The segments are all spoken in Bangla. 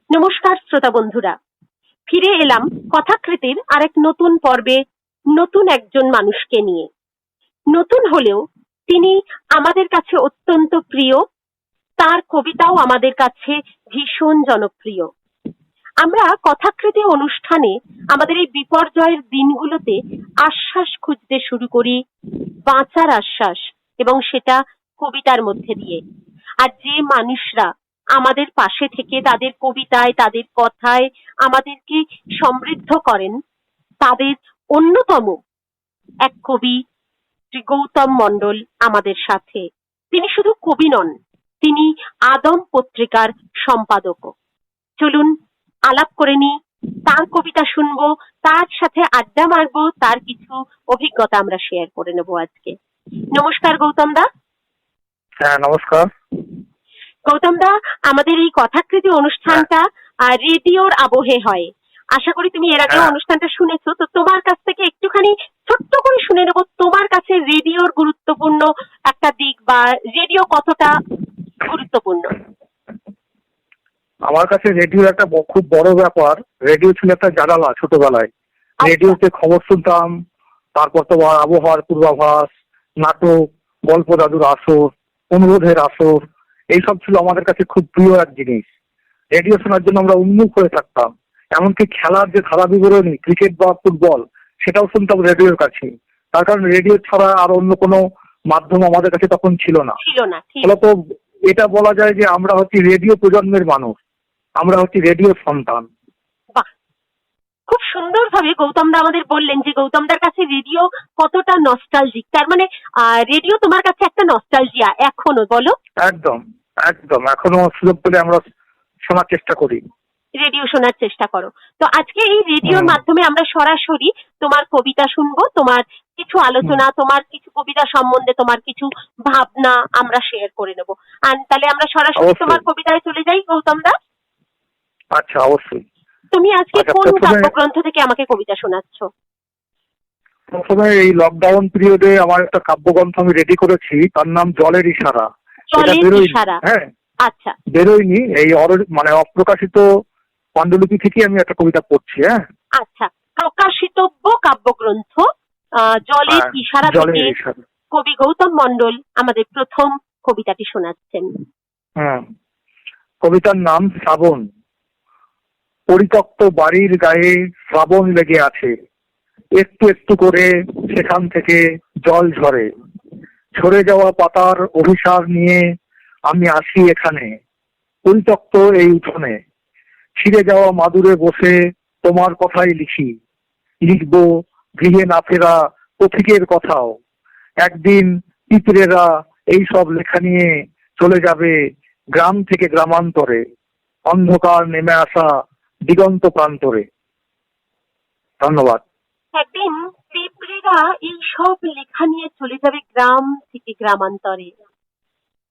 নমস্কার শ্রোতা বন্ধুরা, ফিরে এলাম কথাকৃতির আরেক নতুন পর্বে, নতুন একজন মানুষকে নিয়ে। নতুন হলেও তিনি আমাদের কাছে অত্যন্ত প্রিয়, তার কবিতাও আমাদের কাছে ভীষণ জনপ্রিয়। আমরা কথাকৃতি অনুষ্ঠানে আমাদের এই বিপর্যয়ের দিনগুলোতে আশ্বাস খুঁজতে শুরু করি, বাঁচার আশ্বাস, এবং সেটা কবিতার মধ্যে দিয়ে। আর যে মানুষরা আমাদের পাশে থেকে তাদের কবিতায়, তাদের কথায় আমাদেরকে সমৃদ্ধ করেন, তাদের অন্যতম এক কবি শ্রী গৌতম মণ্ডল আমাদের সাথে। তিনি শুধু কবি নন, তিনি আদম পত্রিকার সম্পাদকও। চলুন আলাপ করে নিই, তার কবিতা শুনবো, তার সাথে আড্ডা মারবো, তার কিছু অভিজ্ঞতা আমরা শেয়ার করে নেব আজকে। নমস্কার গৌতম দা। হ্যাঁ, নমস্কার। গৌতম দা, আমাদের এই কথাকৃতি অনুষ্ঠানটা রেডিওর আবহে হয়। আশা করি তুমি এর আগে অনুষ্ঠানটা শুনেছো, তো তোমার কাছ থেকে একটুখানি ছোট্ট করে শুনে নেবো, তোমার কাছে রেডিওর গুরুত্বপূর্ণ একটা দিক, বা রেডিও কতটা গুরুত্বপূর্ণ। আমার কাছে রেডিও একটা খুব বড় ব্যাপার। রেডিও ছিল একটা জানালা ছোটবেলায়। রেডিওতে খবর শুনতাম, তারপর তোমার আবহাওয়ার পূর্বাভাস, নাটক, গল্প দাদুর আসর, অনুরোধের আসর, এইসব ছিল আমাদের কাছে খুব প্রিয় এক জিনিস। রেডিও শোনার জন্য আমরা উন্মুখ হয়ে থাকতাম। এমনকি খেলার যে ধারা বিবরণী, ক্রিকেট বা ফুটবল, সেটাও শুনতাম রেডিওর কাছে। তার কারণ রেডিও ছাড়া আর অন্য কোনো মাধ্যম আমাদের কাছে তখন ছিল না। ফলত এটা বলা যায় যে আমরা হচ্ছি রেডিও প্রজন্মের মানুষ, আমরা হচ্ছি রেডিও সন্তান। খুব সুন্দরভাবে গৌতম দা আমাদের বললেন যে গৌতম দার কাছে রেডিও কতটা নস্টালজিক। তার মানে রেডিও তোমার কাছে একটা নস্টালজিয়া এখনো, বলো? একদম একদম, এখনো সুযোগ পেলে আমরা শোনার চেষ্টা করি, রেডিও শোনার চেষ্টা করো। তো আজকে এই রেডিওর মাধ্যমে আমরা সরাসরি তোমার কবিতা শুনবো, তোমার কিছু আলোচনা, তোমার কিছু কবিতা সম্বন্ধে তোমার কিছু ভাবনা আমরা শেয়ার করে নেবো। আর তাহলে আমরা সরাসরি তোমার কবিতায় চলে যাই গৌতম দা। আচ্ছা, অবশ্যই। তুমি আজকে কোন কাব্যগ্রন্থ থেকে আমাকে কবিতা শোনাচ্ছ? প্রথমে এই লকডাউন পিরিয়ডে আমার একটা কাব্যগ্রন্থ আমি রেডি করেছি, তার নাম জলের ইশারা। হ্যাঁ, আচ্ছা, বেরোয়নি, এই মানে অপ্রকাশিত পাণ্ডুলিপি থেকে আমি একটা কবিতা পড়ছি। হ্যাঁ, আচ্ছা, প্রকাশিতব্য কাব্যগ্রন্থ জলের ইশারা থেকে কবি গৌতম মণ্ডল আমাদের প্রথম কবিতাটি শোনাচ্ছেন। কবিতার নাম শ্রাবণ। পরিত্যক্ত বাড়ির গায়ে শ্রাবণ লেগে আছে, একটু একটু করে সেখান থেকে জল ঝরে। ঝরে যাওয়া পাতার অভিসার নিয়ে আমি আসি এখানে, পরিত্যক্ত এই উঠোনে। ছিঁড়ে যাওয়া মাদুরে বসে তোমার কথাই লিখি, লিখবো গৃহে না ফেরা পথিকের কথাও। একদিন পিঁপড়েরা এই সব লেখা নিয়ে চলে যাবে গ্রাম থেকে গ্রামান্তরে, অন্ধকার নেমে আসা দিগন্ত প্রান্তরে। ধন্যবাদ। একদিন পিঁপড়েরা এই সব লেখা নিয়ে চলে যাবে গ্রাম থেকে গ্রামান্তরে,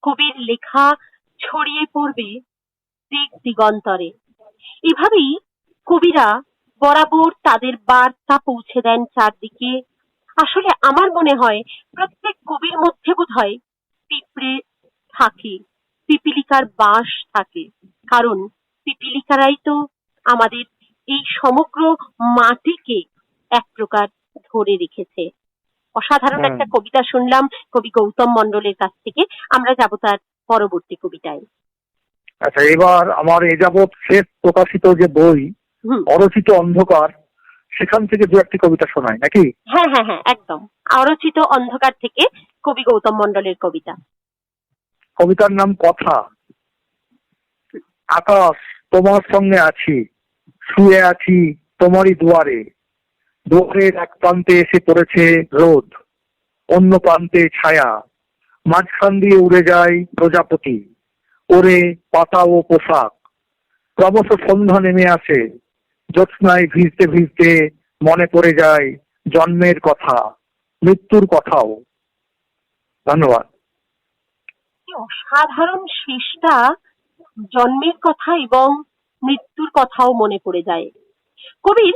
কবির লেখা ছড়িয়ে পড়বে দিক দিগন্তরে। এভাবেই কবিরা বরাবর তাদের বার্তা পৌঁছে দেন চারদিকে। আসলে আমার মনে হয় প্রত্যেক কবির মধ্যে বোধহয় পিঁপড়ে থাকে, পিপীলিকার বাস থাকে, কারণ পিপীলিকারাই তো আমাদের এই সমগ্র মাটিকে এক প্রকার ধরে রেখেছে। অসাধারণ একটা কবিতা শুনলাম কবি গৌতম মণ্ডলের কাছ থেকে। আমরা যাব তার পরবর্তী কবিতায়। আচ্ছা, এবার আমার এ যাবৎ শেষ প্রকাশিত যে বই অরচিত অন্ধকার, সেখান থেকে দু একটি কবিতা শোনায় নাকি? হ্যাঁ হ্যাঁ হ্যাঁ, একদম। অরচিত অন্ধকার থেকে কবি গৌতম মণ্ডলের কবিতা। কবিতার নাম কথা। আকাশ, তোমার সঙ্গে আছি, শুয়ে আছি তোমারই দুয়ারে। দুয়ারের এক প্রান্তে এসে পড়েছে রোদ, অন্য প্রান্তে ছায়া। মাঝখান দিয়ে উড়ে যায় প্রজাপতি, ওরে পাতা ও পোশাক। ক্রমশ সন্ধ্যা নেমে আসে, জ্যোৎস্নায় ভিজতে ভিজতে মনে পড়ে যায় জন্মের কথা, মৃত্যুর কথাও। ধন্যবাদ। অসাধারণ শেষটা, জন্মের কথা এবং মৃত্যুর কথাও মনে পড়ে যায়। কবির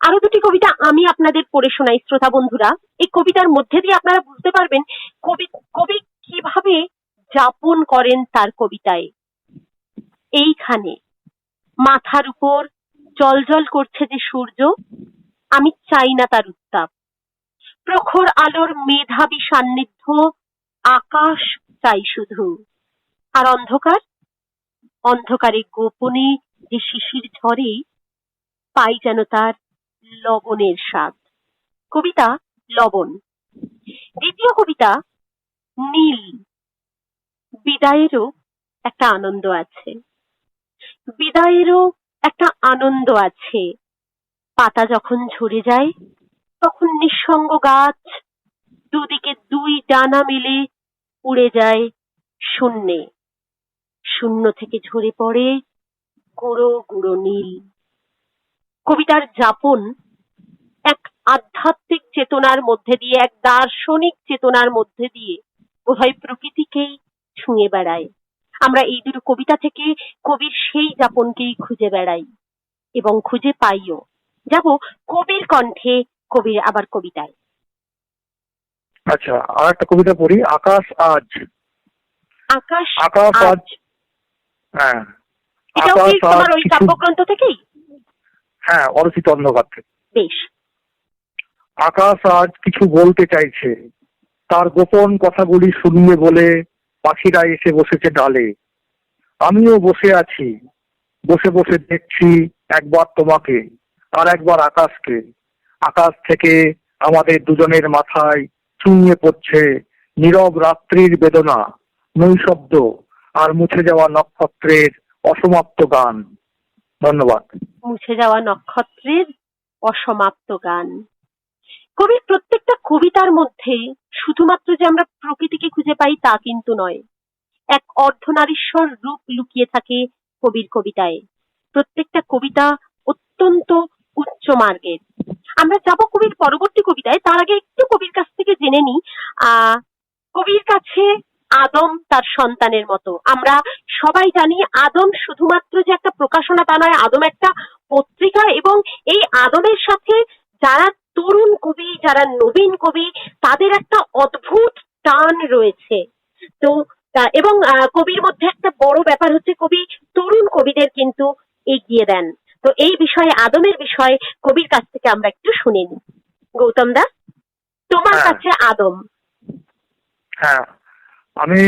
আরো দুটি কবিতা আমি আপনাদের পড়ে শোনাই শ্রোতা বন্ধুরা। এই কবিতার মধ্যে দিয়ে আপনারা বুঝতে পারবেন কবি কিভাবে যাপন করেন তার কবিতায়। এইখানে মাথার উপর জ্বলজ্বল করছে যে সূর্য, আমি চাই না তার উত্তাপ। প্রখর আলোর মেধাবী সান্নিধ্য, আকাশ চাই শুধু। আর অন্ধকার, অন্ধকারে গোপনে যে শিশির ঝরে, পাই যেন তার লবণের স্বাদ। কবিতা লবণ। দ্বিতীয় কবিতা নীল। বিদায়েরও একটা আনন্দ আছে, বিদায়েরও একটা আনন্দ আছে। পাতা যখন ঝরে যায়, তখন নিঃসঙ্গ গাছ দুদিকে দুই ডানা মেলে উড়ে যায় শূন্যে। শূন্য থেকে ঝরে পড়ে গুঁড়ো গুঁড়ো নীল। কবিতার যাপন এক আধ্যাত্মিক চেতনার মধ্যে দিয়ে, এক দার্শনিক চেতনার মধ্যে দিয়ে বোধহয় প্রকৃতিকেই ছুঁয়ে বেড়ায়। আমরা এই দুটো কবিতা থেকে কবির সেই যাপনকেই খুঁজে বেড়াই এবং খুঁজে পাইও। যাব কবির কণ্ঠে, কবির আবার কবিতায়। আচ্ছা, আর একটা কবিতা পড়ি, আকাশ আজ। আকাশ আকাশ আজ। আজ, হ্যাঁ। এটাও কি আকাশ তোমার আজ ওই কিছু, কাব্যগ্রন্থ থেকেই? হ্যাঁ, অরচিত অন্ধকার থেকে। বেশ। আকাশ আজ কিছু বলতে চাইছে, তার গোপন কথাগুলি শুনবে বলে পাখিরা এসে বসেছে ডালে। আমিও বসে আছি, বসে বসে দেখছি একবার তোমাকে আর একবার আকাশকে। আকাশ থেকে আমাদের দুজনের মাথায় চুইয়ে পড়ছে নীরব রাত্রির বেদনা, নৈশব্দ আর মুছে যাওয়া নক্ষত্রের অসমাপ্ত গান। ধন্যবাদ। মুছে যাওয়া নক্ষত্রের অসমাপ্ত গান। কবির প্রত্যেকটা কবিতার মধ্যে শুধুমাত্র যে আমরা প্রকৃতিকে খুঁজে পাই তা কিন্তু নয়, এক অর্ধনারীশ্বর রূপ লুকিয়ে থাকে কবির কবিতায়। প্রত্যেকটা কবিতা অত্যন্ত উচ্চ মার্গের। আমরা যাব কবির পরবর্তী কবিতায়, তার আগে একটু কবির কাছ থেকে জেনে নিই। কবির কাছে আদম তার সন্তানের মতো। আমরা সবাই জানি আদম শুধুমাত্র যে একটা প্রকাশনা তা নয়, আদম একটা পত্রিকা, এবং এই আদমের সাথে যারা তরুণ কবি, যারা নবীন কবি, তাদের একটা অদ্ভুত টান রয়েছে। তো এবং কবির মধ্যে একটা বড় ব্যাপার হচ্ছে কবি তরুণ কবিদের কিন্তু এগিয়ে দেন। তো এই বিষয়ে, আদমের বিষয়ে কবির কাছ থেকে আমরা একটু শুনে নিই। গৌতম দা, তোমার কাছে আদম। হ্যাঁ, আমি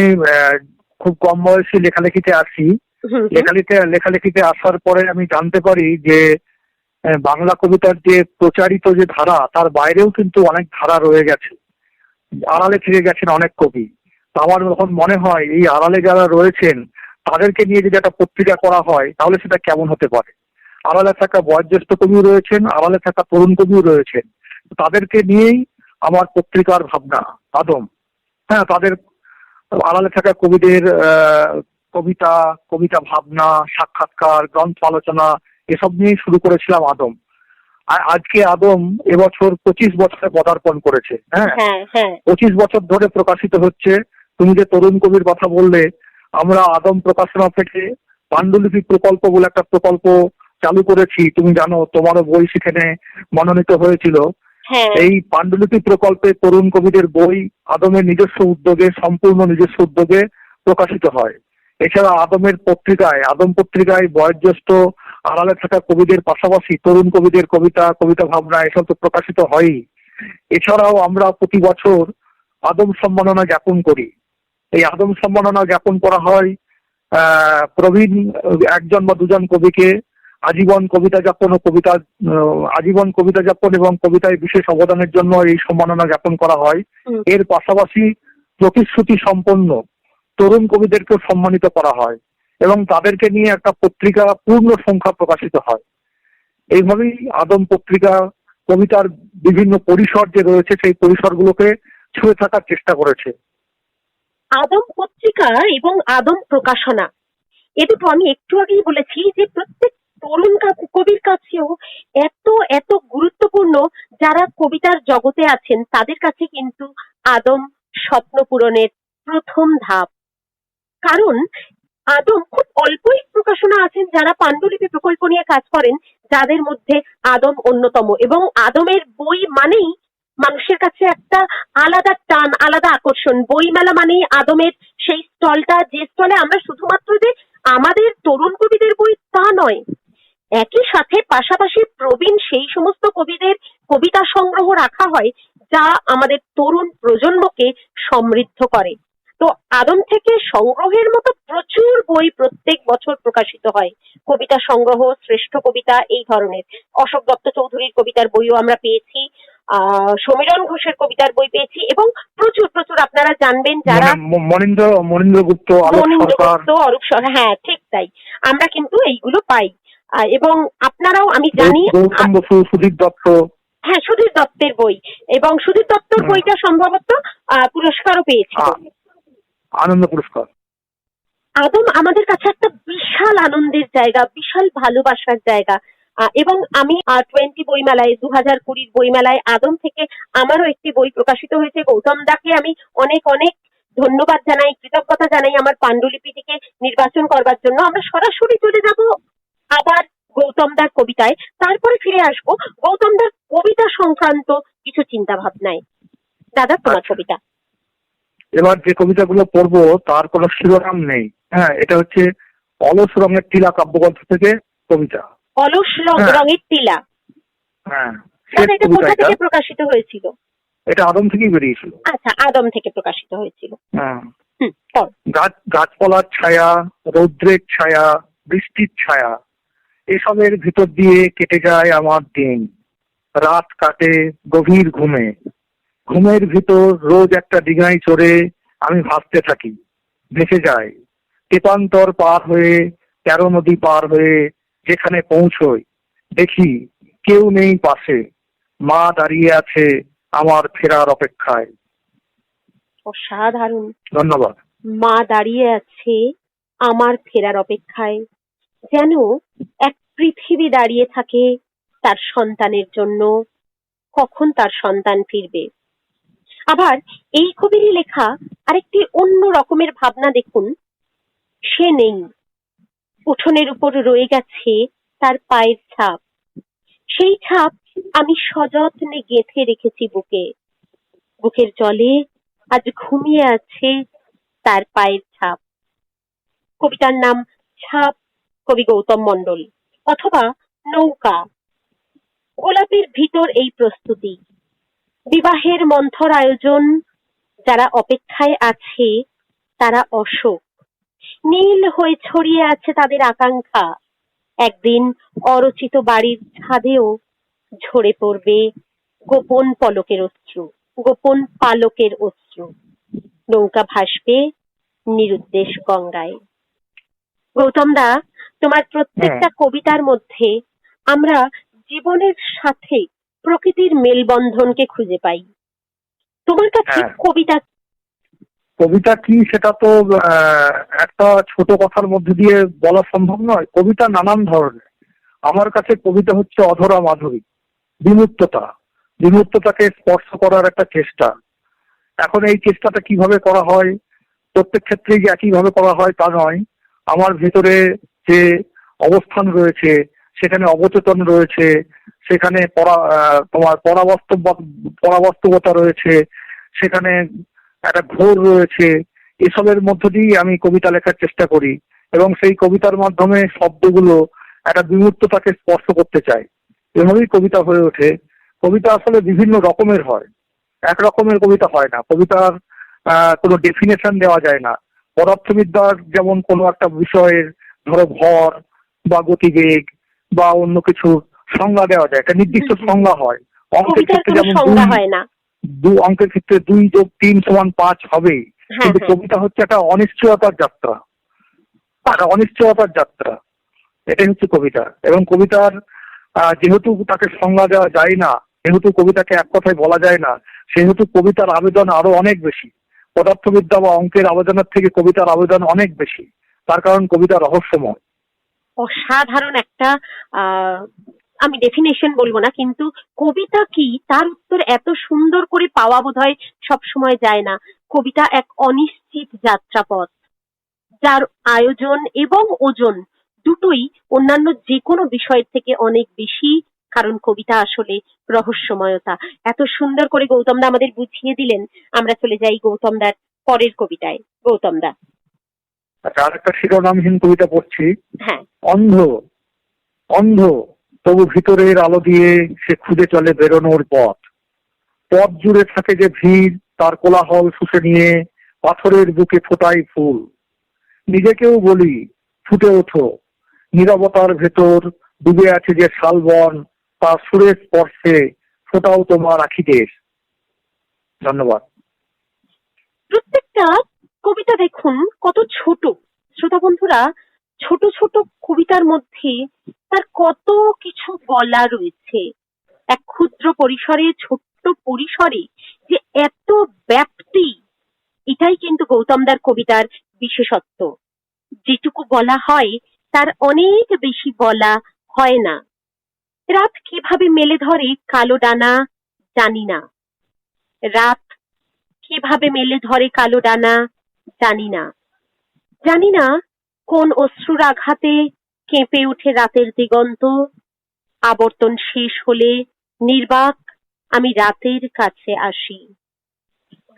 খুব কম বয়সী লেখালেখিতে আসি। লেখালেখিতে আসার পরে আমি জানতে পারি যে বাংলা কবিতার যে প্রচারিত যে ধারা, তার বাইরেও কিন্তু অনেক ধারা রয়ে গেছে, আড়ালে থেকে গেছেন অনেক কবি। আমার যখন মনে হয় এই আড়ালে যারা রয়েছেন তাদেরকে নিয়ে যদি একটা পত্রিকা করা হয় তাহলে সেটা কেমন হতে পারে। আড়ালে থাকা বয়োজ্যেষ্ঠ কবিও রয়েছেন, আড়ালে থাকা তরুণ কবিও রয়েছেন, তাদেরকে নিয়েই আমার পত্রিকার ভাবনা আদম। হ্যাঁ, তাদের আড়ালে থাকা কবিদের কবিতা, কবিতা ভাবনা, সাক্ষাৎকার, গ্রন্থ আলোচনা এসব নিয়েই শুরু করেছিলাম আদম। আর আজকে আদম এবছর 25 বছরে পদার্পণ করেছে। হ্যাঁ, 25 বছর ধরে প্রকাশিত হচ্ছে। তুমি যে তরুণ কবির কথা বললে, আমরা আদম প্রকাশনা থেকে পাণ্ডুলিপি প্রকল্প বলে একটা প্রকল্প চালু করেছি। তুমি জানো, তোমারও বই সেখানে মনোনীত হয়েছিল। এই পাণ্ডুলিপি প্রকল্পে তরুণ কবিদের বই আদমের নিজস্ব উদ্যোগে, সম্পূর্ণ নিজস্ব উদ্যোগে প্রকাশিত হয়। এছাড়া আদমের পত্রিকায়, আদম পত্রিকায় বয়োজ্যেষ্ঠ আড়ালে থাকা কবিদের পাশাপাশি তরুণ কবিদের কবিতা, কবিতা ভাবনা এসব তো প্রকাশিত হয়ই। এছাড়াও আমরা প্রতি বছর আদম সম্মাননা জ্ঞাপন করি। এই আদম সম্মাননা জ্ঞাপন করা হয় প্রবীণ একজন বা দুজন কবিকে আজীবন কবিতা যাপন ও আজীবন কবিতা যাপন এবং কবিতায় বিশেষ অবদানের জন্য এই সম্মাননা জ্ঞাপন করা হয়। এর পাশাপাশি প্রতিশ্রুতি সম্পন্ন তরুণ কবিদেরকেও সম্মানিত করা হয় এবং তাদেরকে নিয়ে একটা পত্রিকা পূর্ণ সংখ্যা প্রকাশিত হয়। এইভাবেই আদম পত্রিকা কবিতার বিভিন্ন পরিসর যে রয়েছে সেই পরিসরগুলোকে ছুঁয়ে থাকার চেষ্টা করেছে। আদম পত্রিকা এবং আদম প্রকাশনা, এ দুটো আমি একটু আগেই বলেছি যে প্রত্যেক তরুণ কবির কাছেও এত এত গুরুত্বপূর্ণ। যারা কবিতার জগতে আছেন তাদের কাছে কিন্তু আদম স্বপ্ন পূরণের প্রথম ধাপ। কারণ আদম খুব অল্পই প্রকাশনা আছেন যারা পাণ্ডুলিপি প্রকল্প নিয়ে কাজ করেন, যাদের মধ্যে আদম অন্যতম। এবং আদমের বই মানেই মানুষের কাছে একটা আলাদা টান, আলাদা আকর্ষণ। বইমেলা মানেই আদমের সেই স্টলটা, যে স্টলে আমরা শুধুমাত্র যে আমাদের তরুণ কবিদের বই তা নয়, একই সাথে পাশাপাশি প্রবীণ সেই সমস্ত কবিদের কবিতা সংগ্রহ রাখা হয় যা আমাদের তরুণ প্রজন্মকে সমৃদ্ধ করে। তো আদম থেকে সংগ্রহের মতো প্রচুর বই প্রত্যেক বছর প্রকাশিত হয়, কবিতা সংগ্রহ, শ্রেষ্ঠ কবিতা, এই ধরনের। অশোক দত্ত চৌধুরীর কবিতার বইও আমরা পেয়েছি, সমীরণ ঘোষের কবিতার বই পেয়েছি, এবং প্রচুর প্রচুর আপনারা জানবেন যারা মনীন্দ্র গুপ্ত, আলোক সরকার, অরূপ সরকার, হ্যাঁ ঠিক তাই, আমরা কিন্তু এইগুলো পাই। এবং আপনারাও, আমি জানি, গৌতম বসু, সুধীর দত্ত, হ্যাঁ সুধীর দত্তের বই, এবং সুধীর দত্তর বইটা সম্ভবত পুরস্কারও পেয়েছিল, আনন্দ পুরস্কার। আদম আমাদের কাছে একটা বিশাল আনন্দের জায়গা, বিশাল ভালোবাসার জায়গা। এবং আমি 20 বইমেলায়, 2020 বইমেলায় আদম থেকে আমারও একটি বই প্রকাশিত হয়েছে। গৌতম দাকে আমি অনেক অনেক ধন্যবাদ জানাই, কৃতজ্ঞতা জানাই আমার পাণ্ডুলিপিটিকে নির্বাচন করবার জন্য। আমরা সরাসরি চলে যাব আবার গৌতম দার কবিতায়, তারপরে ফিরে আসবো গৌতম দার কবিতা সংক্রান্ত কিছু চিন্তা ভাবনায়। দাদা, তোমার কবিতা। এবার যে কবিতাগুলো পড়বো তার কোনো শিরোনাম নেই। হ্যাঁ, এটা হচ্ছে অলস রঙের টিলা কাব্যগ্রন্থ থেকে কবিতা। অলস রঙের টিলা, হ্যাঁ, এটা কোথা থেকে প্রকাশিত হয়েছিল? এটা আদম থেকেই বেরিয়েছিল। আচ্ছা, আদম থেকে প্রকাশিত হয়েছিল। হ্যাঁ। গাছপালার ছায়া, রৌদ্রের ছায়া, বৃষ্টির ছায়া, এসবের ভিতর দিয়ে কেটে যায় আমার দিন। রাত কাটে গভীর ঘুমে, ঘুমের ভিতর রোজ একটা ডিঙায় চড়ে আমি ভাসতে থাকি, ভেসে যাই তেপান্তর পার হয়ে, 13 নদী পার হয়ে যেখানে পৌঁছই, দেখি কেউ নেই পাশে, মা দাঁড়িয়ে আছে আমার ফেরার অপেক্ষায়। অসাধারণ। ধন্যবাদ। মা দাঁড়িয়ে আছে আমার ফেরার অপেক্ষায়, যেন এক পৃথিবী দাঁড়িয়ে থাকে তার সন্তানের জন্য, কখন তার সন্তান ফিরবে। আবার এই কবিরই লেখা আরেকটি অন্য রকমের ভাবনা দেখুন। সে নেই, উঠোনের উপর রয়ে গেছে তার পায়ের ছাপ, সেই ছাপ আমি সযত্নে গেঁথে রেখেছি বুকে, বুকের জলে আজ ঘুমিয়ে আছে তার পায়ের ছাপ। কবিতার নাম ছাপ, কবি গৌতম মণ্ডল। অথবা নৌকা, গোলাপের ভিতর এই প্রস্তুতি, বিবাহের মন্থর আয়োজন, যারা অপেক্ষায় আছে তারা অশোক, নীল হয়ে ছড়িয়ে আছে তাদের আকাঙ্ক্ষা, একদিন অরচিত বাড়ির ছাদেও ঝরে পড়বে গোপন পলকের অশ্রু, গোপন পালকের অশ্রু, নৌকা ভাসবে নিরুদ্দেশ গঙ্গায়। গৌতম দা, তোমার প্রত্যেকটা কবিতার মধ্যে আমরা জীবনের সাথে প্রকৃতির মেলবন্ধনকে খুঁজে পাই। তোমার কাছে কবিতা কি সেটা তো একটা ছোট কথার মধ্যে দিয়ে বলা সম্ভব নয়। কবিতা নানান ধরনের। আমার কাছে কবিতা হচ্ছে অধরা মাধুরী, বিমূর্ততাকে স্পর্শ করার একটা চেষ্টা। এখন এই চেষ্টাটা কিভাবে করা হয়, প্রত্যেক ক্ষেত্রেই যে একইভাবে করা হয় তা নয়। আমার ভেতরে যে অবস্থান রয়েছে, সেখানে অবচেতন রয়েছে, সেখানে তোমার পরাবাস্তবতা রয়েছে, সেখানে একটা ঘোর রয়েছে, এসবের মধ্য দিয়েই আমি কবিতা লেখার চেষ্টা করি এবং সেই কবিতার মাধ্যমে শব্দগুলো একটা বিমূর্ততাকে স্পর্শ করতে চাই। এভাবেই কবিতা হয়ে ওঠে। কবিতা আসলে বিভিন্ন রকমের হয়, এক রকমের কবিতা হয় না। কবিতার কোনো ডেফিনেশন দেওয়া যায় না। পদার্থবিদ্যার যেমন কোনো একটা বিষয়ের ধরো ভর বা গতিবেগ বা অন্য কিছু সংজ্ঞা দেওয়া যায়, একটা নির্দিষ্ট সংজ্ঞা হয়। অঙ্কের ক্ষেত্রে যেমন অঙ্কের ক্ষেত্রে 2 + 3 = 5 হবেই, কিন্তু কবিতা হচ্ছে একটা অনিশ্চয়তার যাত্রা, এটাই হচ্ছে কবিতা। এবং কবিতার যেহেতু তাকে সংজ্ঞা দেওয়া যায় না, যেহেতু কবিতাকে এক কথায় বলা যায় না, সেহেতু কবিতার আবেদন আরো অনেক বেশি। পদার্থবিদ্যা বা অঙ্কের আবেদনের থেকে কবিতার আবেদন অনেক বেশি, তার কারণ কবিতা রহস্যময়। অসাধারণ একটা আমি ডেফিনেশন বলবো না, কিন্তু কবিতা কি তার উত্তর এত সুন্দর করে পাওয়া বোধহয় সবসময় যায় না। কবিতা এক অনিশ্চিত যাত্রাপথ, যার আয়োজন এবং ওজন দুটোই অন্যান্য যে কোনো বিষয়ের থেকে অনেক বেশি, কারণ কবিতা আসলে রহস্যময়তা। এত সুন্দর করে গৌতম দা আমাদের বুঝিয়ে দিলেন। আমরা চলে যাই গৌতম দার পরের কবিতায়। গৌতম দা, আচ্ছা, আরেকটা শিরোনামহীন কবিতা পড়ছি। হ্যাঁ। অন্ধ, তবু ভিতরের আলো দিয়ে সে খুঁজে চলে বেরোনোর পথ। পথ জুড়ে থাকে যে ভিড়, তার কোলাহল শুষে নিয়ে পাথরের বুকে ফোটাই ফুল। নিজেকেও বলি, ফুটে ওঠো, নীরবতার ভেতর ডুবে আছে যে শালবন, তার সুরের স্পর্শে ফোটাও তোমার আখিদের। ধন্যবাদ। প্রত্যেকটা কবিতা দেখুন কত ছোট। শ্রোতা বন্ধুরা, ছোট ছোট কবিতার মধ্যে তার কত কিছু বলা রয়েছে। এক ক্ষুদ্র পরিসরে, ছোট্ট পরিসরে যে এত ব্যাপ্তি, এটাই কিন্তু গৌতমদার কবিতার বিশেষত্ব। যেটুকু বলা হয় তার অনেক বেশি বলা হয় না। রাত কিভাবে মেলে ধরে কালো ডানা জানি না, রাত কিভাবে মেলে ধরে কালো ডানা জানি না, জানি না কোন অশ্রুর আঘাতে কেঁপে ওঠে রাতের দিগন্ত। আবর্তন শেষ হলে নির্বাক আমি রাতের কাছে আসি।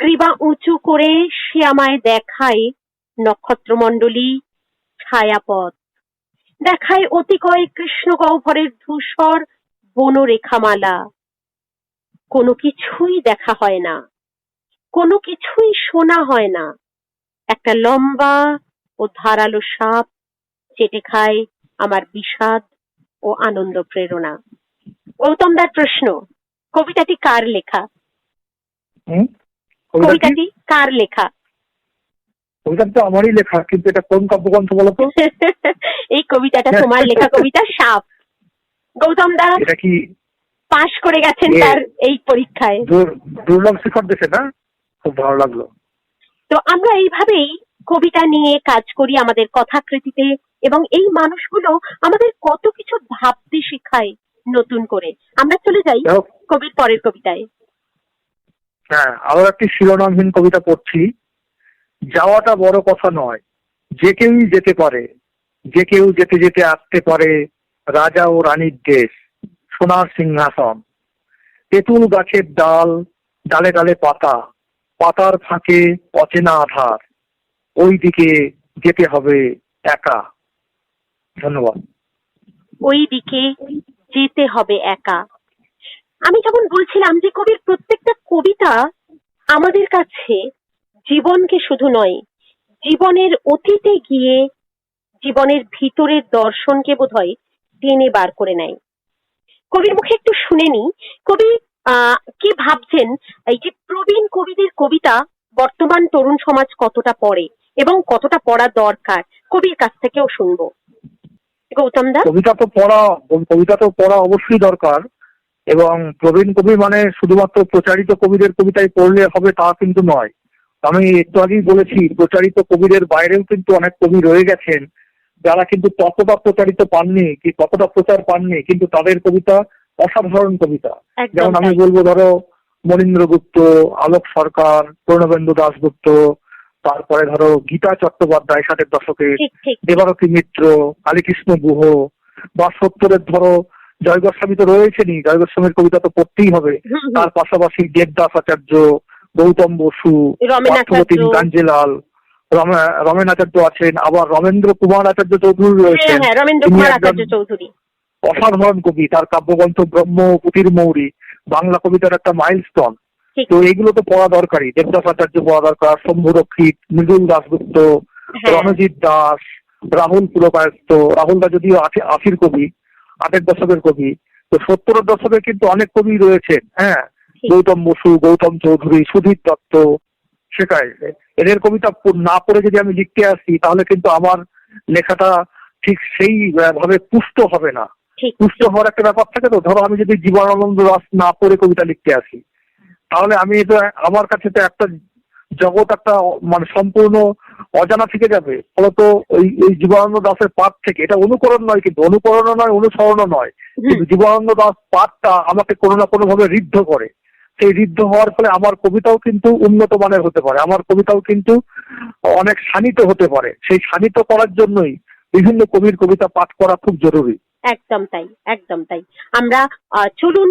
গ্রীবা উঁচু করে সে আমায় দেখায় নক্ষত্রমণ্ডলী, ছায়াপথ দেখায় অতিকয় কৃষ্ণ গহ্বরের ধূসর বনরেখামালা। কোনো কিছুই দেখা হয় না, কোনো কিছুই শোনা হয় না। একটা লম্বা ও ধারালো সাপ চেটে খায় আমার বিষাদ ও আনন্দ প্রেরণা। গৌতমদার প্রশ্ন, কবিতাটি কার লেখা? কবিতাটি কার লেখা? কবিতাটা তো আমারই লেখা, কিন্তু এটা কোন কাব্যগ্রন্থ বলতো? এই কবিতাটা তোমার লেখা কবিতা সাপ। গৌতমদা এটা কি পাশ করে গেছেন তার এই পরীক্ষায়। দুর্লভ শিখর দেশে না? খুব ভালো লাগলো। তো আমরা এইভাবেই কবিতা নিয়ে কাজ করি আমাদের কথাকৃতিতে, এবং এই মানুষগুলো আমাদের কত কিছু ভাবতে শেখায় নতুন করে। আমরা চলে যাই কবির পরের কবিতায়। হ্যাঁ, আবার একটি শিরোনামহীন কবিতা পড়ছি। যাওয়াটা বড় কথা নয়, যে কেউই যেতে পারে, যে কেউ যেতে যেতে আসতে পারে রাজা ও রানীর দেশ, সোনার সিংহাসন। তেঁতুল গাছের ডাল, ডালে ডালে পাতা, পাতার ফাঁকে অচেনা আধার, ওই দিকে যেতে হবে একা। ধন্যবাদ। ওই দিকে যেতে হবে একা। আমি যখন বলছিলাম যে কবির প্রত্যেকটা কবিতা আমাদের কাছে জীবনকে শুধু নয়, জীবনের অতীতে গিয়ে জীবনের ভিতরের দর্শনকে বোধহয় টেনে বার করে নেয়। কবির মুখে একটু শুনে নি, কবি কি ভাবছেন এই যে প্রবীণ কবিদের কবিতা বর্তমান তরুণ সমাজ কতটা পড়ে এবং কতটা পড়া দরকার, কবির কাছ থেকেও শুনবো। গৌতম দা, কবিতা তো পড়া অবশ্যই দরকার, এবং প্রবীণ কবি মানে শুধুমাত্র প্রচারিত কবিদের কবিতাই পড়লে হবে তা কিন্তু নয়। আমি একটু আগেই বলেছি, প্রচারিত কবিদের বাইরেও কিন্তু অনেক কবি রয়ে গেছেন যারা কিন্তু ততটা প্রচারিত পাননি, কি ততটা প্রচার পাননি, কিন্তু তাদের কবিতা অসাধারণ কবিতা। যেমন আমি বলবো, ধরো মনীন্দ্র গুপ্ত, আলোক সরকার, পূর্ণবেন্দু দাশগুপ্ত, তারপরে ধরো গীতা চট্টোপাধ্যায় 60-এর দশকে, দেবারতী মিত্র, কালীকৃষ্ণ গুহ, বা 70-এর ধরো জয় গোস্বামী তো রয়েছেনই, জয় গোস্বামীর কবিতা তো পড়তেই হবে। তার পাশাপাশি দেবদাস আচার্য, গৌতম বসু, পার্থপ্রতিম কাঞ্জিলাল, রমেন আচার্য আছেন, আবার রমেন্দ্র কুমার আচার্য চৌধুরী রয়েছেন। অসাধারণ কবি, তার কাব্যগ্রন্থ ব্রহ্ম, পুতির মৌরি বাংলা কবিতার একটা মাইলস্টোন। তো এইগুলো তো পড়া দরকারই। দেবদাস আচার্য পড়া দরকার, শম্ভু রক্ষিত, মৃদুল দাশগুপ্ত, রণজিৎ দাস, রাহুল পুরকায়স্থ। রাহুল দা যদিও 80-এর কবি, 8-এর দশকের কবি, তো 70-এর দশকে কিন্তু অনেক কবি রয়েছেন। হ্যাঁ, গৌতম বসু, গৌতম চৌধুরী, সুধীর দত্ত, শেখায়। এদের কবিতা না পড়ে যদি আমি লিখতে আসি, তাহলে কিন্তু আমার লেখাটা ঠিক সেই ভাবে পুষ্ট হবে না। পুষ্ট হওয়ার একটা ব্যাপার থাকে। তো ধরো আমি যদি জীবনানন্দ দাশ না পড়ে কবিতা লিখতে আসি, তাহলে আমি তো আমার কাছে তো একটা জগৎ, একটা মানে সম্পূর্ণ অজানা থেকে যাবে। ফলত এই জীবনানন্দ দাসের পাঠ থেকে, এটা অনুকরণ নয়, কিন্তু অনুকরণ নয়, অনুসরণ নয়, কিন্তু জীবনানন্দ দাস পাঠটা আমাকে কোনো না কোনো ভাবে ঋদ্ধ করে। সেই ঋদ্ধ হওয়ার ফলে আমার কবিতাও কিন্তু উন্নত মানের হতে পারে, আমার কবিতাও কিন্তু অনেক শানিত হতে পারে। সেই শানিত করার জন্যই বিভিন্ন কবির কবিতা পাঠ করা খুব জরুরি। একদম তাই, একদম তাই। আমরা চলুন,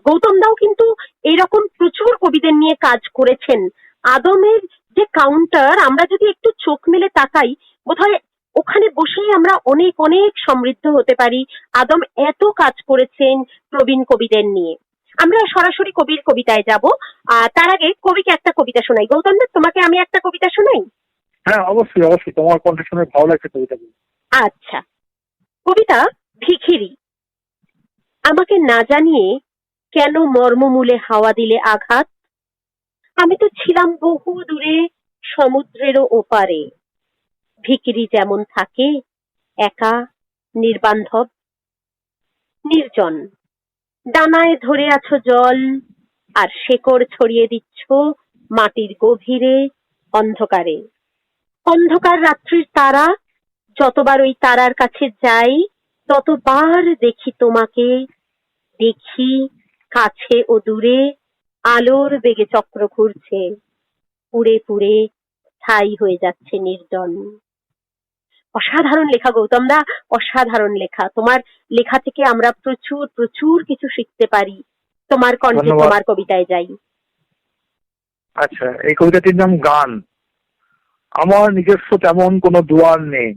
গৌতম দাও কিন্তু এইরকম প্রচুর কবিদের নিয়ে কাজ করেছেন। আদমের যে কাউন্টার, আমরা যদি একটু চোখ মেলে তাকাই, বোধহয় ওখানে বসেই আমরা অনেক অনেক সমৃদ্ধ হতে পারি। আদম এত কাজ করেছেন প্রবীণ কবিদের নিয়ে। আমরা সরাসরি কবির কবিতায় যাব। তার আগে কবিকে একটা কবিতা শোনাই। গৌতম দা, তোমাকে আমি একটা কবিতা শোনাই। হ্যাঁ, অবশ্যই অবশ্যই, তোমার কণ্ঠ শুনে ভালো লাগছে কবিতাগুলো। আচ্ছা, কবিতা ভিখিরি। আমাকে না জানিয়ে কেন মর্মমূলে হাওয়া দিলে আঘাত? আমি তো ছিলাম বহু দূরে, সমুদ্রেরও ওপারে। ভিখিরি যেমন থাকে, একা, নির্বান্ধব, নির্জন। ডানায় ধরে আছো জল, আর শেকড় ছড়িয়ে দিচ্ছ মাটির গভীরে, অন্ধকারে। অন্ধকার রাত্রির তারা, যতবার ওই তারার কাছে যাই, ততবার দেখি তোমাকে। দেখি কাছে ও দূরে আলোর বেগে চক্র ঘুরছে, পুড়ে পুড়ে ছাই হয়ে যাচ্ছে নির্জন। অসাধারণ লেখা গৌতম দা, অসাধারণ লেখা। তোমার লেখা থেকে আমরা প্রচুর প্রচুর কিছু শিখতে পারি। তোমার কণ্ঠে ধন্যবাদ। তোমার কবিতায় যাই। আচ্ছা, এই কবিতাটির নাম গান। আমার নিজস্ব তেমন কোনো দুয়ার নেই,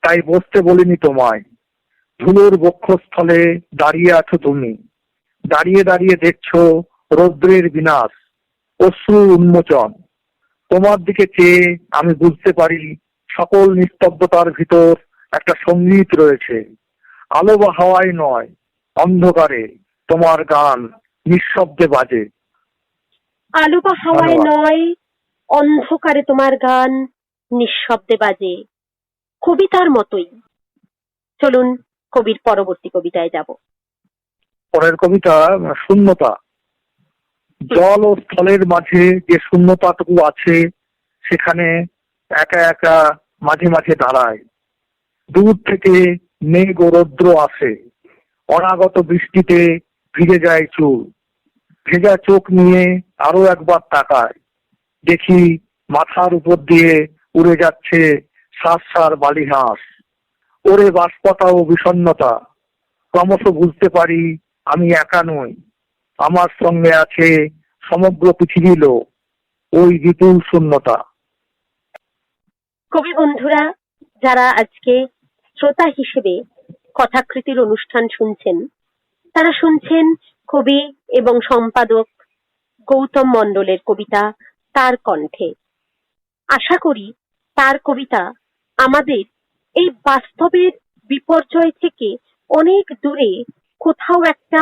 তাই বসতে বলিনি তোমায়। ধুলোর বক্ষস্থলে দাঁড়িয়ে আছো তুমি, দাঁড়িয়ে দাঁড়িয়ে দেখছো রৌদ্রের বিনাশ, অশ্রু উন্মোচন। তোমার দিকে চেয়ে আমি বুঝতে পারি সকল নিস্তব্ধতার ভিতর একটা সঙ্গীত রয়েছে। আলো বা হাওয়ায় নয়, অন্ধকারে তোমার গান নিঃশব্দে বাজে। আলো বা হাওয়ায় ধন্যবাদ। নয়, অন্ধকারে তোমার গান নিঃশব্দে বাজে। কবিতার মতোই। চলুন কবির পরবর্তী কবিতায় যাব। পরের কবিতা শূন্যতা। জল ও স্থলের মাঝে যে শূন্যতাটুকু আছে, সেখানে একা একা মাঝে মাঝে দাঁড়ায়। দূর থেকে মেঘ ও রৌদ্র আসে, অনাগত বৃষ্টিতে ভিজে যায় চুল। ভেজা চোখ নিয়ে আরো একবার তাকায়, দেখি মাথার উপর দিয়ে উড়ে যাচ্ছে সার বালি হাঁস। ওরে বাষ্পতা ও বিষণ্ণতা, ক্রমশ বুঝতে পারি আমি একা নই, আমার সঙ্গে আছে সমগ্র পৃথিবী লোক, ওই বিপুল শূন্যতা। কবি বন্ধুরা, যারা আজকে শ্রোতা হিসেবে কথাকৃতির অনুষ্ঠান শুনছেন, তারা শুনছেন কবি এবং সম্পাদক গৌতম মণ্ডলের কবিতা তার কণ্ঠে। আশা করি তার কবিতা আমাদের এই বাস্তবের বিপর্যয় থেকে অনেক দূরে কোথাও একটা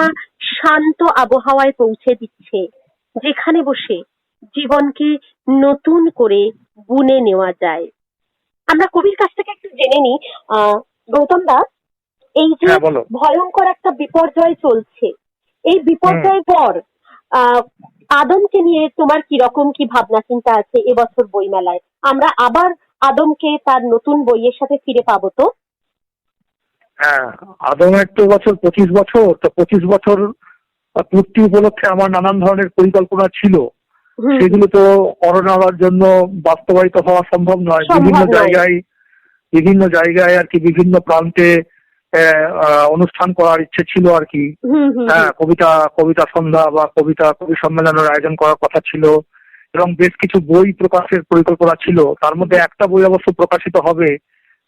শান্ত আবহাওয়ায় পৌঁছে দিচ্ছে, যেখানে বসে জীবনকে নতুন করে বুনে নেওয়া যায়। আমরা কবির কাছ থেকে একটু জেনে নিই। গৌতম দা, এই যে হ্যাঁ, বলো। ভয়ঙ্কর একটা বিপর্যয় চলছে, এই বিপর্যয়ের পর আহ আদমকে নিয়ে তোমার কিরকম কি ভাবনা চিন্তা আছে? এবছর বইমেলায় আমরা আবার আদমকে তার নতুন বইয়ের সাথে ফিরে পাবো তো? হ্যাঁ, আদমের তো বছর 25 বছর, তো 25 বছর পূর্তি উপলক্ষে আমার নানান ধরনের পরিকল্পনা ছিল। হুম, সেগুলো তো করোনার জন্য বাস্তবায়িত হওয়া সম্ভব নয়। সম্ভব নয়। বিভিন্ন জায়গায় আর কি, বিভিন্ন প্রান্তে অনুষ্ঠান করার ইচ্ছে ছিল আর কি। হুম হুম হ্যাঁ, হুম। কবিতা সন্ধ্যা বা কবি সম্মেলনের আয়োজন করার কথা ছিল, এবং বেশ কিছু বই প্রকাশের পরিকল্পনা ছিল। তার মধ্যে একটা বই অবশ্য প্রকাশিত হবে,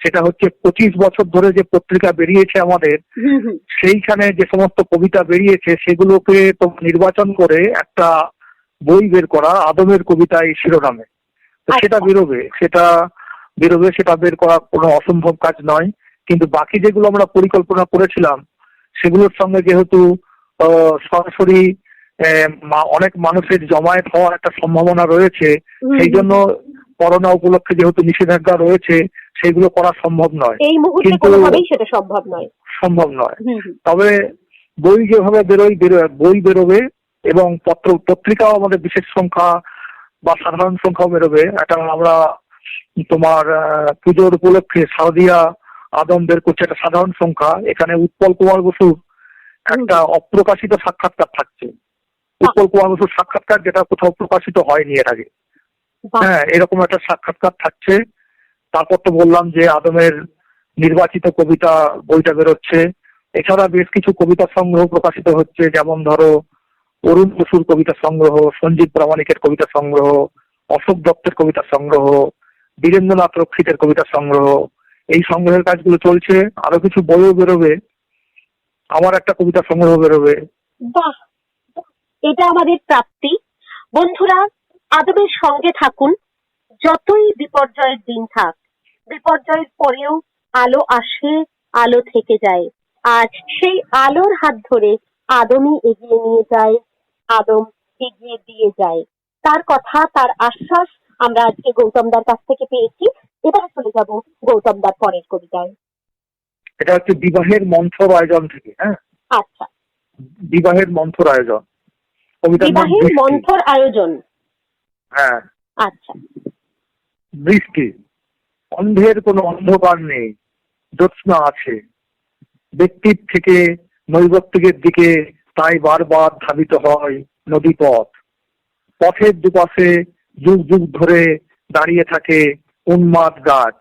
সেটা হচ্ছে 25 বছর ধরে যে পত্রিকা বেরিয়েছে আমাদের, হুম হুম। সেইখানে যে সমস্ত কবিতা বেরিয়েছে সেগুলোকে তো নির্বাচন করে একটা বই বের করা, আদমের কবিতা এই শিরোনামে। তো সেটা আচ্ছা। সেটা বের করা কোনো অসম্ভব কাজ নয়। কিন্তু বাকি যেগুলো আমরা পরিকল্পনা করেছিলাম, সেগুলোর সঙ্গে যেহেতু সরাসরি অনেক মানুষের জমায়েত হওয়ার একটা সম্ভাবনা রয়েছে, হুম, সেই হুম, জন্য করোনা উপলক্ষে যেহেতু নিষেধাজ্ঞা রয়েছে, সেগুলো করা সম্ভব নয়। এই মুহূর্তে কিন্তু কোনোভাবেই সেটা সম্ভব নয়। সম্ভব নয়। হুম হুম। তবে বই যেভাবে বই বেরোবে, এবং পত্রিকাও আমাদের বিশেষ সংখ্যা বা সাধারণ সংখ্যাও বেরোবে। একটা আমরা তোমার পুজোর উপলক্ষে শারদীয়া আদম বের করছে একটা সাধারণ সংখ্যা। এখানে উৎপল কুমার বসুর একটা অপ্রকাশিত সাক্ষাৎকার থাকছে। উৎপল কুমার বসুর সাক্ষাৎকার, যেটা কোথাও প্রকাশিত হয়নি এর আগে। বাহ। হ্যাঁ, এরকম একটা সাক্ষাৎকার থাকছে। তারপর তো বললাম যে আদমের নির্বাচিত কবিতা বইটা বেরোচ্ছে। এছাড়া বেশ কিছু কবিতা সংগ্রহ প্রকাশিত হচ্ছে, যেমন ধরো অরুণ বসুর কবিতা সংগ্রহ, সঞ্জীব প্রামাণিকের কবিতা সংগ্রহ, অশোক দত্তের কবিতা সংগ্রহ, বীরেন্দ্রনাথ রক্ষিতের কবিতা সংগ্রহ, এই সংগ্রহের কাজগুলো চলছে, আরো কিছু বইও বেরোবে, আমার একটা কবিতা সংগ্রহ বেরোবে। বাহ, এটা আমাদের প্রাপ্তি। বন্ধুরা, আদবের সঙ্গে থাকুন। যতই বিপর্যয়ের দিন থাক, বিপর্যয়ের পরেও আলো আসে, আলো থেকে যায়। আর সেই আলোর হাত ধরে আদমই এগিয়ে নিয়ে যায়, আদম এগিয়ে দিয়ে যায়। তার কথা, তার আশ্বাস আমরা আজকে গৌতমদার কাছ থেকে পেয়েছি। এবার চলে যাব গৌতমদার পরের কবিতায়। এটা হচ্ছে বিবাহের মন্থর আয়োজন থেকে। হ্যাঁ, আচ্ছা, বিবাহের মন্থর আয়োজন, কবিতার নাম বিবাহের বৃষ্টি। মন্থর আয়োজন। হ্যাঁ, আচ্ছা, বৃষ্টি। অন্ধের কোনো অন্ধকার নেই, জ্যোৎস্না আছে। ব্যক্তির থেকে নৈর্ব্যক্তিকের দিকে তাই বারবার ধাবিত হয় নদীপথ। পথের দুপাশে যুগ যুগ ধরে দাঁড়িয়ে থাকে উন্মাদ গাছ।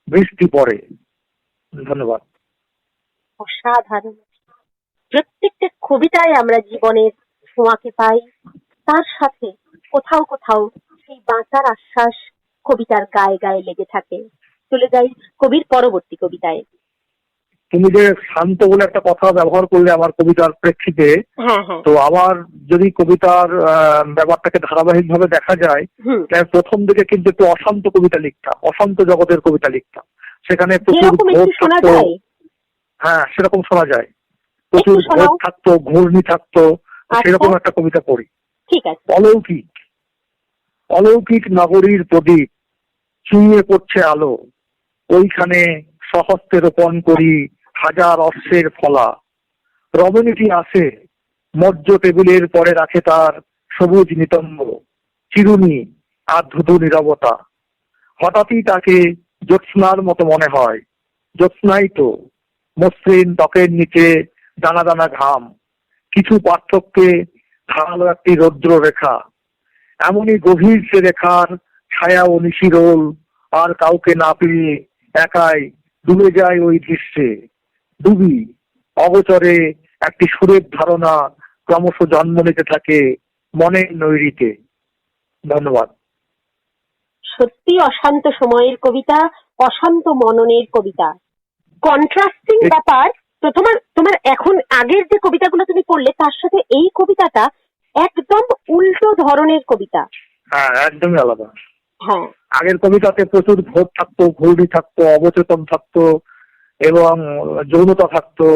বৃষ্টি পড়ে। ধন্যবাদ। অসাধারণ। প্রত্যেকটা কবিতায় আমরা জীবনের ছোঁয়াকে পাই, তার সাথে কোথাও কোথাও সেই বাঁচার আশ্বাস কবিতার গায়ে গায়ে লেগে থাকে। চলে যাই কবির পরবর্তী কবিতায়। তুমি যে শান্ত বলে একটা কথা ব্যবহার করলে আমার কবিতার প্রেক্ষিতে, হ্যাঁ হ্যাঁ, তো আমার যদি কবিতার ব্যাপারটাকে ধারাবাহিক ভাবে দেখা যায়, তাহলে প্রথম দিকে কিন্তু একটু অশান্ত কবিতা লিখতাম, অশান্ত জগতের কবিতা লিখতাম। সেখানে প্রচুর যেরকম ভোট একটু শোনা থাকতো। যায়। হ্যাঁ, সেরকম শোনা যায়। প্রচুর একটু শোনাও। ভোট থাকতো, ঘূর্ণি থাকতো, আচ্ছা, সেরকম একটা কবিতা পড়ি। ঠিক আছে। অলৌকিক। অলৌকিক নগরীর প্রদীপ ছুঁয়ে পড়ছে আলো, ওইখানে সহস্তে রোপণ করি হাজার অশ্বের ফলা। রমণীটি আসে, মজ্জ টেবিলের পরে রাখে তার সবুজ নিতম্ব, চিরুনি আর ধুধু নীরবতা। হঠাৎই তাকে জ্যোৎস্নার মতো মনে হয়। জ্যোৎস্নাই তো, মসৃণ ত্বকের নিচে দানা দানা ঘাম, কিছু পার্থক্যে ধারালো একটি রৌদ্র রেখা। এমনই গভীর সে রেখার ছায়া ও নিশিরোল আর কাউকে না পেয়ে একাই ডুবে যায় ওই দৃশ্যে। ডুবি অগোচরে একটি সুরের ধারণা ক্রমশ জন্ম নিতে থাকে মনের নৈরিতে। ধন্যবাদ। সত্যি অশান্ত সময়ের কবিতা, অশান্ত মননের কবিতা, কন্ট্রাস্টিং ব্যাপার। তো তোমার এখন আগের যে কবিতাগুলো তুমি পড়লে তার সাথে এই কবিতাটা একদম উল্টো ধরনের কবিতা। হ্যাঁ, একদমই আলাদা। হ্যাঁ, আগের কবিতাতে প্রচুর ভোট থাকতো, ঘূর্ণি থাকতো, অবচেতন থাকতো এবং যৌনতা থাকতো।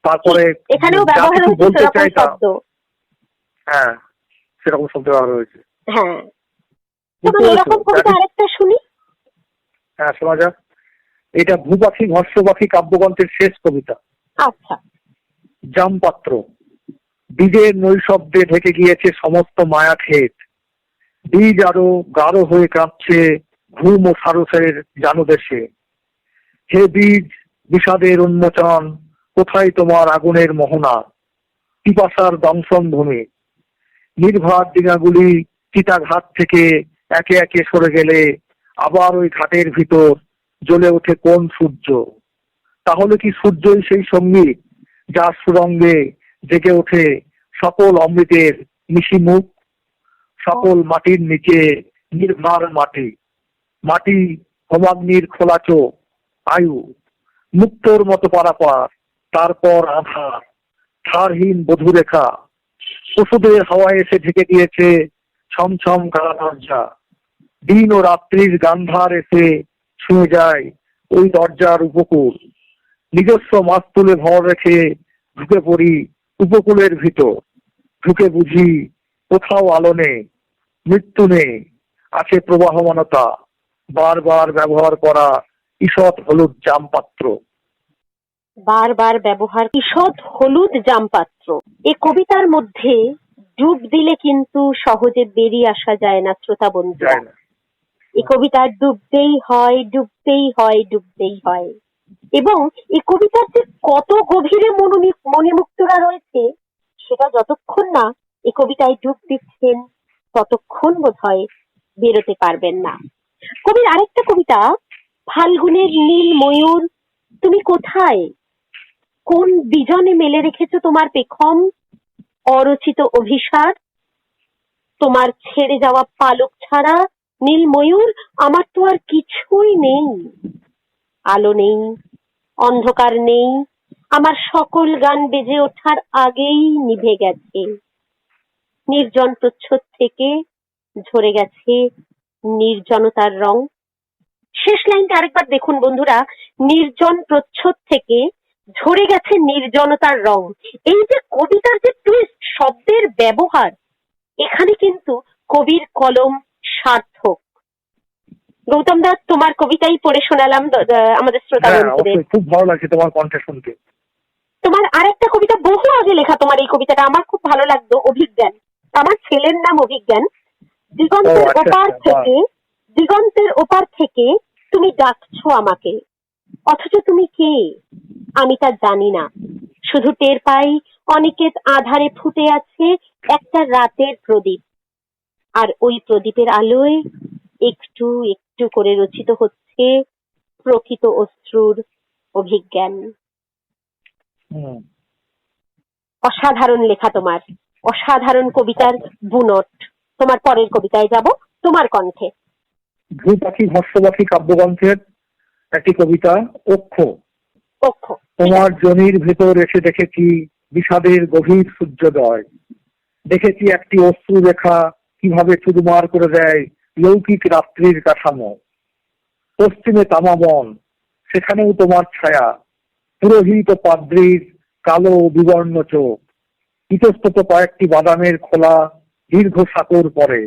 তারপরে এখানেও যা ব্যবহার কিছু হয়েছে বলতে সেরকম চাইতাম, শব্দ। হ্যাঁ, সেরকম শব্দ ব্যবহার হয়েছে। হ্যাঁ, বুঝতে যেমন পেরেছো? এরকম কবিতা আরেকটা শুনি। হ্যাঁ, শোনা যাক। এটা ভূপাখি ঘর্ষ পাখি কাব্যগ্রন্থের শেষ কবিতা। আচ্ছা, জামপাত্র। বীজের নৈশব্দে ঢেকে গিয়েছে সমস্ত মায়া ক্ষেত। বীজ আরো গাঢ় হয়ে কাঁপছে ঘুম ও সারসের জানুদেশে। হে বীজ, বিষাদের উন্মোচন, কোথায় তোমার আগুনের মোহনা? পিপাসার দংশন ভূমি। নির্ভার ডিঙাগুলি চিতাঘাট থেকে একে একে সরে গেলে আবার ওই ঘাটের ভিতর জ্বলে ওঠে কোন সূর্য? তাহলে কি সূর্যই সেই সঙ্গীত যার সুরঙ্গে জেগে ওঠে সকল অমৃতের মিশি মুখ? সকল মাটির নিচে নির্ভার মাটি, মাটি হোমাগ্নির খোলা চোখ, আয়ু মুক্তোর মতো পারাপার, তারপর আধার, ধারহীন বধুরেখা। পশুদের হাওয়ায় এসে ঢেকে দিয়েছে ছমছম কালা দরজা। দিন ও রাত্রির গান্ধার এসে ছুঁয়ে যায় ওই দরজার উপকূল। নিজস্ব মাছ তুলে ভর রেখে ঢুকে পড়ি উপকূলের ভিতর। ঢুকে বুঝি কোথাও আলো নেই, মৃত্যু নেই, আছে প্রবাহমানতা। বারবার ব্যবহার করা ঈষৎ হলুদ জামপাত্র। বারবার ব্যবহার ঈষৎ হলুদ জামপাত্র। এই কবিতার মধ্যে ডুব দিলে কিন্তু সহজে বেরিয়ে আসা যায় না শ্রোতা বন্ধুরা। যায় না। এই কবিতা ডুবতেই হয়, ডুবতেই হয়, ডুবতেই হয়। এবং এই কবিতার যে কত গভীরে মণিমুক্তরা রয়েছে সেটা যতক্ষণ না এই কবিতায় ডুব দিচ্ছেন ততক্ষণ বোধহয় বেরোতে পারবেন না। কবির আরেকটা কবিতা, ফাল্গুনের নীল ময়ূর, তুমি কোথায়? কোন বিজনে মেলে রেখেছো তোমার পেখম? অরচিত অভিসার, তোমার ছেড়ে যাওয়া পালক ছাড়া নীল ময়ূর আমার তো আর কিছুই নেই। আলো নেই, অন্ধকার নেই, আমার সকল গান বেজে ওঠার আগেই নিভে গেছে। নির্জন প্রচ্ছদ থেকে ঝরে গেছে নির্জনতার রং। শেষ লাইনটা আরেকবার দেখুন বন্ধুরা, নির্জন প্রচ্ছদ থেকে ঝরে গেছে নির্জনতার রং। এই যে কবিতার যে টুইস্ট, শব্দের ব্যবহার, এখানে কিন্তু কবির কলম সার্থক। গৌতম দা, তোমার কবিতাই পড়ে শোনালাম আমাদের শ্রোতা হ্যাঁ, বন্ধুদের। অবশ্যই খুব ভালো লাগছে তোমার কণ্ঠে শুনতে। তোমার আরেকটা কবিতা বহু আগে লেখা, তোমার এই কবিতাটা আমার খুব ভালো লাগতো, অভিজ্ঞান। আমার ছেলের নাম অভিজ্ঞান। দিগন্তের আচ্ছা, ওপার আচ্ছা, বাহ। থেকে, দিগন্তের ওপার থেকে তুমি ডাকছো আমাকে, অথচ তুমি কে আমি তা জানি না। শুধু টের পাই অনিকেত আধারে ফুটে আছে একটা রাতের প্রদীপ, আর ওই প্রদীপের আলোয় একটু একটু করে রচিত হচ্ছে প্রকৃত অশ্রুর অভিজ্ঞান। হুম। অসাধারণ লেখা তোমার, অসাধারণ কবিতার বুনট। তোমার পরের কবিতায় যাব, তোমার কণ্ঠে। ভূপাখি ভস্মপাখি কাব্যগ্রন্থের একটি কবিতা, অক্ষ। অক্ষ। তোমার জমির ভেতর এসে দেখেছি বিষাদের গভীর সূর্যোদয়, দেখেছি একটি অশ্রু রেখা কিভাবে চুরমার করে দেয় লৌকিক রাত্রির কাঠামো। পশ্চিমে তামা বন, সেখানেও তোমার ছায়া, পুরোহিত পাদ্রীর কালো বিবর্ণ চোখ, ইতস্তত কয়েকটি বাদামের খোলা দীর্ঘ সাঁকোর পরে,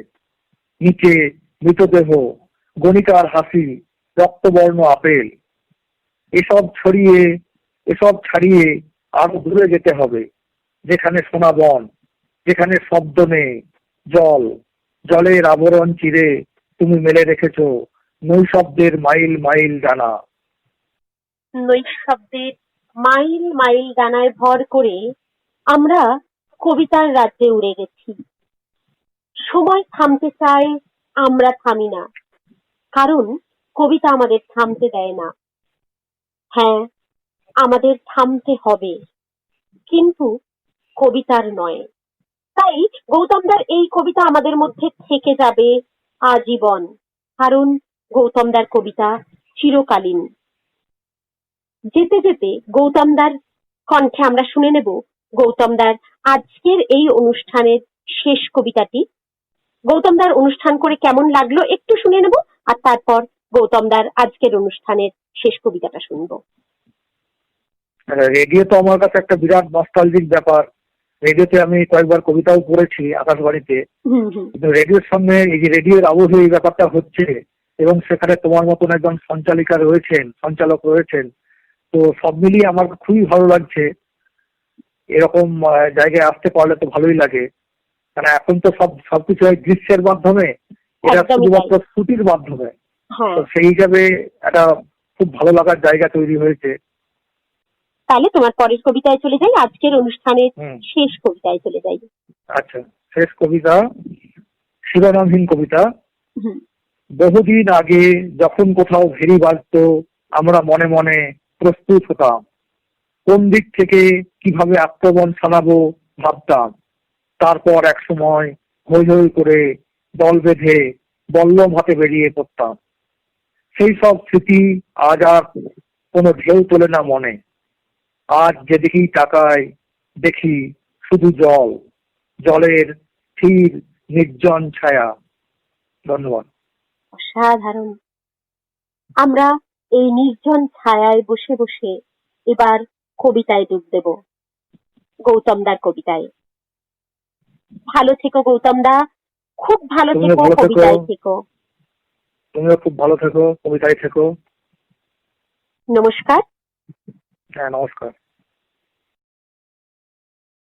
নিচে মৃতদেহ, গণিকার হাসি, রক্তবর্ণ আপেল। এসব ছাড়িয়ে আরো দূরে যেতে হবে, যেখানে সোনা বন, যেখানে শব্দ নেই, জলের আবরণ চিরে তুমি মেলে রেখেছ নৈশব্দের মাইল মাইল ডানা। নৈশব্দের মাইল মাইল ডানায় ভর করে আমরা কবিতার রাজ্যে উড়ে গেছি। সময় থামতে চায়, আমরা থামি না, কারণ কবিতা আমাদের থামতে দেয় না। হ্যাঁ, আমাদের থামতে হবে, কিন্তু কবিতার নয়। তাই গৌতমদার এই কবিতা আমাদের মধ্যে থেকে যাবে আজীবন, কারণ গৌতমদার কবিতা চিরকালীন। যেতে যেতে গৌতমদার কণ্ঠে আমরা শুনে নেব গৌতমদার আজকের এই অনুষ্ঠানের শেষ কবিতাটি। গৌতমদার অনুষ্ঠান করে কেমন লাগলো একটু শুনে নেব, আর তারপর গৌতমদার আজকের অনুষ্ঠানের শেষ কবিতাটা শুনবো। রেডিও তো আমার কাছে একটা বিরাট নস্টালজিক ব্যাপার। রেডিওতে আমি কয়েকবার কবিতাও পড়েছি আকাশবাণীতে, কিন্তু রেডিওর সামনে এই যে রেডিওর আবহে এই ব্যাপারটা হচ্ছে, এবং সেখানে তোমার মতন একজন সঞ্চালক রয়েছেন, তো সব মিলিয়ে আমার খুবই ভালো লাগছে। এরকম জায়গায় আসতে পারলে তো ভালোই লাগে, কারণ এখন তো সবকিছু হয় দৃশ্যের মাধ্যমে, এটা শুধুমাত্র শ্রুতির মাধ্যমে। তো সেই হিসাবে একটা খুব ভালো লাগার জায়গা তৈরি হয়েছে। তাহলে তোমার পরের কবিতায় চলে যাই, আজকের অনুষ্ঠানের শেষ কবিতায় চলে যাই। আচ্ছা, শেষ কবিতা শিরোনামহীন কবিতা। বহুদিন আগে যখন কোথাও ভেরি বাজতো, আমরা মনে মনে প্রস্তুত হতাম, কোন দিক থেকে কিভাবে আক্রমণ শানাবো ভাবতাম। তারপর এক সময় হৈ হৈ করে দল বেঁধে বল্লম হাতে বেরিয়ে পড়তাম। সেই সব স্মৃতি আজ আর কোনো ঢেউ তোলে না মনে। আজ যেদিকেই তাকাই দেখি শুধু জলের স্থির নির্জন ছায়া। ধন্যবাদ। অসাধারণ। আমরা এই নির্জন ছায়ায় বসে বসে এবার কবিতায় ডুব দেব, গৌতমদার কবিতায়। ভালো থেকো গৌতমদা, খুব ভালো থেকো, কবিতায় থেকো। তুমিও খুব ভালো থেকো, কবিতায় থেকো। নমস্কার। হ্যাঁ, নমস্কার।